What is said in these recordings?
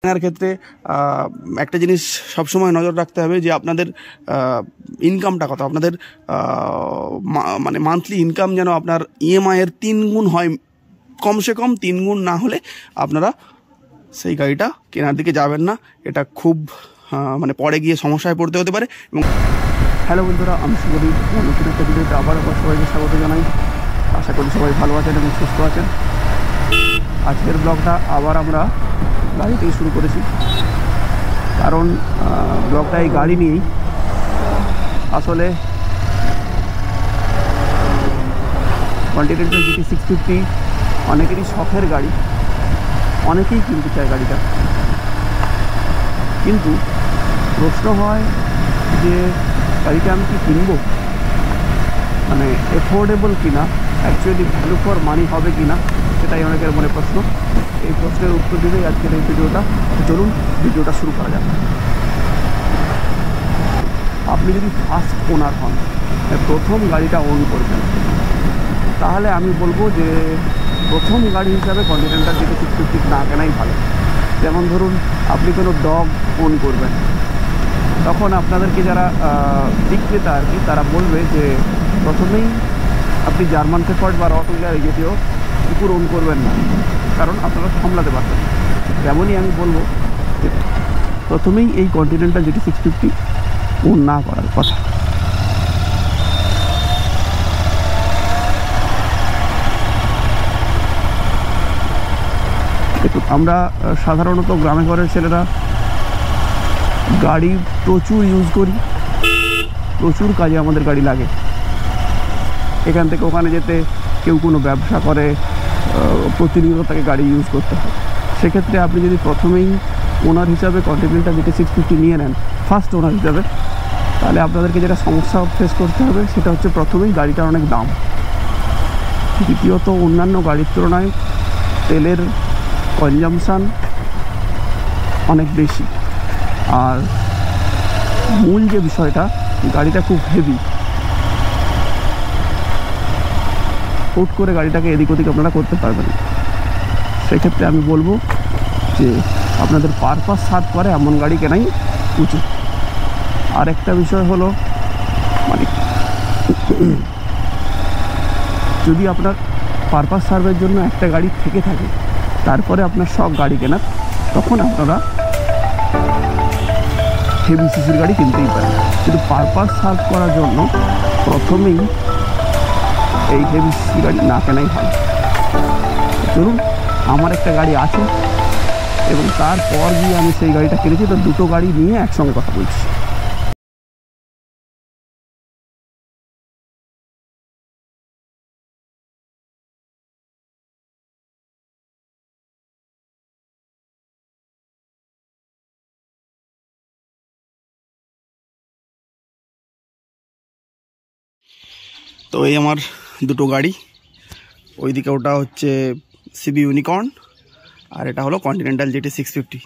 কেনার ক্ষেত্রে একটা জিনিস সবসময় নজর রাখতে হবে যে আপনাদের ইনকামটা কত, আপনাদের মানে মান্থলি ইনকাম যেন আপনার ইএমআইয়ের 3 গুণ হয়, কমসে কম 3 গুণ না হলে আপনারা সেই গাড়িটা কেনার দিকে যাবেন না। এটা খুব মানে পরে গিয়ে সমস্যায় পড়তে হতে পারে। এবং হ্যালো বন্ধুরা, আমি শুভদীপ, নতুন একটা ভিডিওতে আবার সবাইকে স্বাগত জানাই। আশা করি সবাই ভালো আছেন এবং সুস্থ আছেন। আজকের ব্লগটা আবার আমরা গাড়ি থেকে শুরু করেছি, কারণ ব্লগটা এই গাড়ি নিয়েই। আসলে কন্টিনেন্টাল GT 650 অনেকেরই শখের গাড়ি, অনেকেই কিনতে চায় গাড়িটা, কিন্তু প্রশ্ন হয় যে গাড়িটা আমি কি কিনবো, মানে এফোর্ডেবল কিনা, অ্যাকচুয়ালি ভ্যালু ফর মানি হবে কিনা, সেটাই অনেকের মনে প্রশ্ন। এই প্রশ্নের উত্তর দিলেই আজকের এই ভিডিওটা। চলুন ভিডিওটা শুরু করা যাক। আপনি যদি ফার্স্ট ওনার হন, প্রথম গাড়িটা ওন করবেন, তাহলে আমি বলবো যে প্রথম গাড়ি হিসাবে কন্টিনেন্টাল GT 650 না কেনাই ভালো। যেমন ধরুন আপনি কোনো ডগ ওন করবেন, তখন আপনাদেরকে যারা বিক্রেতা আর কি, তারা বলবে যে প্রথমেই আপনি জার্মান শেফার্ড বা রটওয়েলার এই জাতীয় কুকুর ওন করবেন না, কারণ আপনারা সামলাতে পারবেন। তেমনই আমি বলবো যে প্রথমেই এই কন্টিনেন্টাল GT 650 ওন না করার কথা। দেখুন, আমরা সাধারণত গ্রামে ঘরের ছেলেরা গাড়ি প্রচুর ইউজ করি, প্রচুর কাজে আমাদের গাড়ি লাগে। এখান থেকে ওখানে যেতে, কেউ কোনো ব্যবসা করে, প্রতিনিয়ত তাকে গাড়ি ইউজ করতে হয়। সেক্ষেত্রে আপনি যদি প্রথমেই ওনার হিসাবে কন্টিনেন্টাল GT 650 নিয়ে নেন, ফার্স্ট ওনার হিসাবে, তাহলে আপনাদেরকে যেটা সমস্যা ফেস করতে হবে সেটা হচ্ছে প্রথমেই গাড়িটার অনেক দাম, দ্বিতীয়ত অন্যান্য গাড়ির তুলনায় তেলের কনজামশান অনেক বেশি, আর মূল যে বিষয়টা, গাড়িটা খুব হেভি। হুট করে গাড়িটাকে এদিক ওদিক আপনারা করতে পারবেন না। সেক্ষেত্রে আমি বলবো যে আপনাদের পারপাস সার্ভ করে এমন গাড়ি কেনাই উচিত। আর একটা বিষয় হলো, মানে যদি আপনার পারপাস সার্ভের জন্য একটা গাড়ি থেকে থাকে, তারপরে আপনার সব গাড়ি কেনার, তখন আপনারা হেভি সিসির গাড়ি কিনতেই পারেন। কিন্তু পারপাস সার্ভ করার জন্য প্রথমেই এই হেভি সিসি গাড়ি না কেনাই ভালো। চলুন, আমার একটা গাড়ি আছে এবং তারপর গিয়ে আমি সেই গাড়িটা কিনেছি, তো দুটো গাড়ি নিয়ে একসঙ্গে কথা বলছি। তো এই আমার দুটো গাড়ি, ওইদিকে ওটা হচ্ছে CB ইউনিকর্ন, আর এটা হলো কন্টিনেন্টাল GT 650।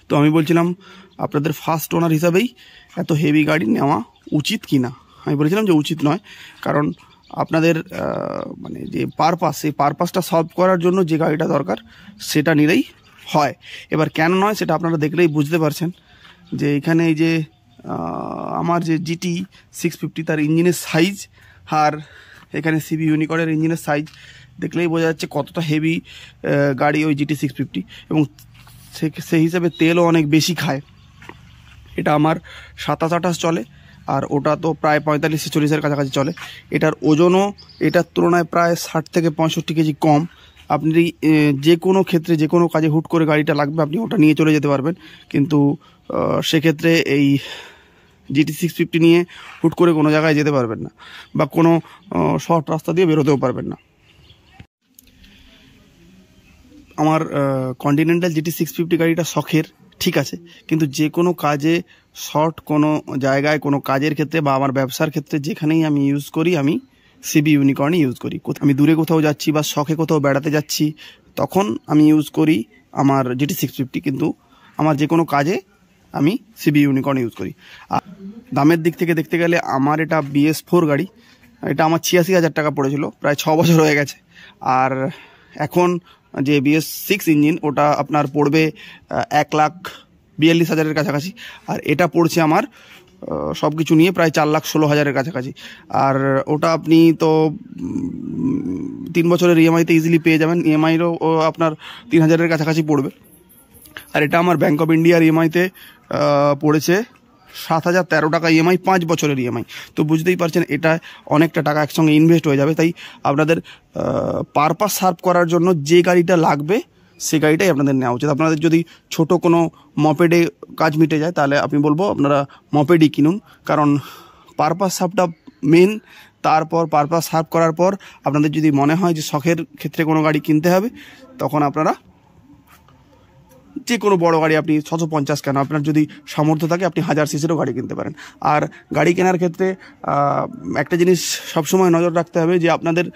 তো আমি বলছিলাম আপনাদের ফার্স্ট ওনার হিসাবেই এত হেভি গাড়ি নেওয়া উচিত কি না। আমি বলেছিলাম যে উচিত নয়, কারণ আপনাদের মানে যে পারপাস, সেই পারপাসটা সলভ করার জন্য যে গাড়িটা দরকার সেটা নিলেই হয়। এবার কেন নয় সেটা আপনারা দেখলেই বুঝতে পারছেন, যে এখানে এই যে আমার যে GT 650 তার ইঞ্জিনের সাইজ, আর এখানে CB ইউনিকর্নের ইঞ্জিনের সাইজ দেখলেই বোঝা যাচ্ছে কতটা হেভি গাড়ি ওই GT 650, এবং সেই হিসাবে তেলও অনেক বেশি খায়। এটা আমার 27-28 চলে, আর ওটা তো প্রায় 45-40-এর কাছাকাছি চলে। এটার ওজনও এটার তুলনায় প্রায় 60 থেকে 65 কেজি কম। আপনি যে কোনো ক্ষেত্রে, যে কোনো কাজে হুট করে গাড়িটা লাগবে, আপনি ওটা নিয়ে চলে যেতে পারবেন। কিন্তু সেক্ষেত্রে এই GT 650 নিয়ে হুট করে কোনো জায়গায় যেতে পারবেন না, বা কোনো শর্ট রাস্তা দিয়ে বেরোতেও পারবেন না। আমার কন্টিনেন্টাল GT 650 গাড়িটা শখের, ঠিক আছে, কিন্তু যে কোনো কাজে, শর্ট কোনো জায়গায়, কোনো কাজের ক্ষেত্রে বা আমার ব্যবসার ক্ষেত্রে যেখানেই আমি ইউজ করি, আমি CB ইউনিকর্নই ইউজ করি। আমি দূরে কোথাও যাচ্ছি বা শখে কোথাও বেড়াতে যাচ্ছি, তখন আমি ইউজ করি আমার GT 650, কিন্তু আমার যে কোনো কাজে আমি CB ইউনিকর্ন ইউজ করি। আর দামের দিক থেকে দেখতে গেলে আমার এটা BS4 গাড়ি, এটা আমার 86,000 টাকা পড়েছিল, প্রায় 6 বছর হয়ে গেছে। আর এখন যে ABS6 ইঞ্জিন, ওটা আপনার পড়বে 1,42,000-এর কাছাকাছি। আর এটা পড়ছে আমার সব কিছু নিয়ে প্রায় 4,16,000-এর কাছাকাছি। আর ওটা আপনি তো 3 বছরের EMI-তে ইজিলি পেয়ে যাবেন। EMI-রও আপনার 3,000-এর কাছাকাছি পড়বে। আর এটা আমার ব্যাঙ্ক অফ ইন্ডিয়ার EMI-তে পড়েছে 7,013 টাকা EMI, 5 বছরের EMI। তো বুঝতেই পারছেন এটা অনেকটা টাকা একসঙ্গে ইনভেস্ট হয়ে যাবে। তাই আপনাদের পারপাস সার্ভ করার জন্য যে গাড়িটা লাগবে সেই গাড়িটাই আপনাদের নেওয়া উচিত। আপনাদের যদি ছোট কোনো মপেডে কাজ মিটে যায় তাহলে আমি বলবো আপনারা মপেডই কিনুন, কারণ পারপাস সার্ভটা মেন। তারপর পারপাস সার্ভ করার পর আপনাদের যদি মনে হয় যে শখের ক্ষেত্রে কোনো গাড়ি কিনতে হবে, তখন আপনারা যে কোনো বড় গাড়ি, আপনি 650 কেন, আপনার যদি সামর্থ্য থাকে আপনি 1000 সিসিরও গাড়ি কিনতে পারেন। আর গাড়ি কেনার ক্ষেত্রে একটা জিনিস সবসময় নজর রাখতে হবে যে আপনাদের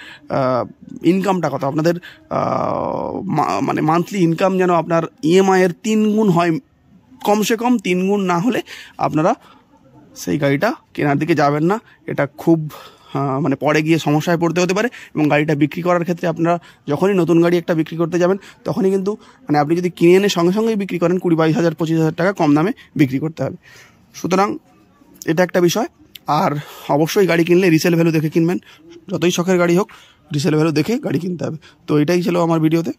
ইনকামটা কত। আপনাদের মানে মান্থলি ইনকাম যেন আপনার EMI-এর 3 গুণ হয়, কমসে কম 3 গুণ না হলে আপনারা সেই গাড়িটা কেনার দিকে যাবেন না। এটা খুব মানে পরে গিয়ে সমস্যায় পড়তে হতে পারে। এবং গাড়িটা বিক্রি করার ক্ষেত্রে আপনারা যখনই নতুন গাড়ি একটা বিক্রি করতে যাবেন, তখনই কিন্তু মানে আপনি যদি কিনে এনে সঙ্গে সঙ্গেই বিক্রি করেন 20,000, 22,000, 25,000 টাকা কম দামে বিক্রি করতে হবে। সুতরাং এটা একটা বিষয়। আর অবশ্যই গাড়ি কিনলে রিসেল ভ্যালু দেখে কিনবেন। যতই শখের গাড়ি হোক, রিসেল ভ্যালু দেখে গাড়ি কিনতে হবে। তো এটাই ছিল আমার ভিডিওতে।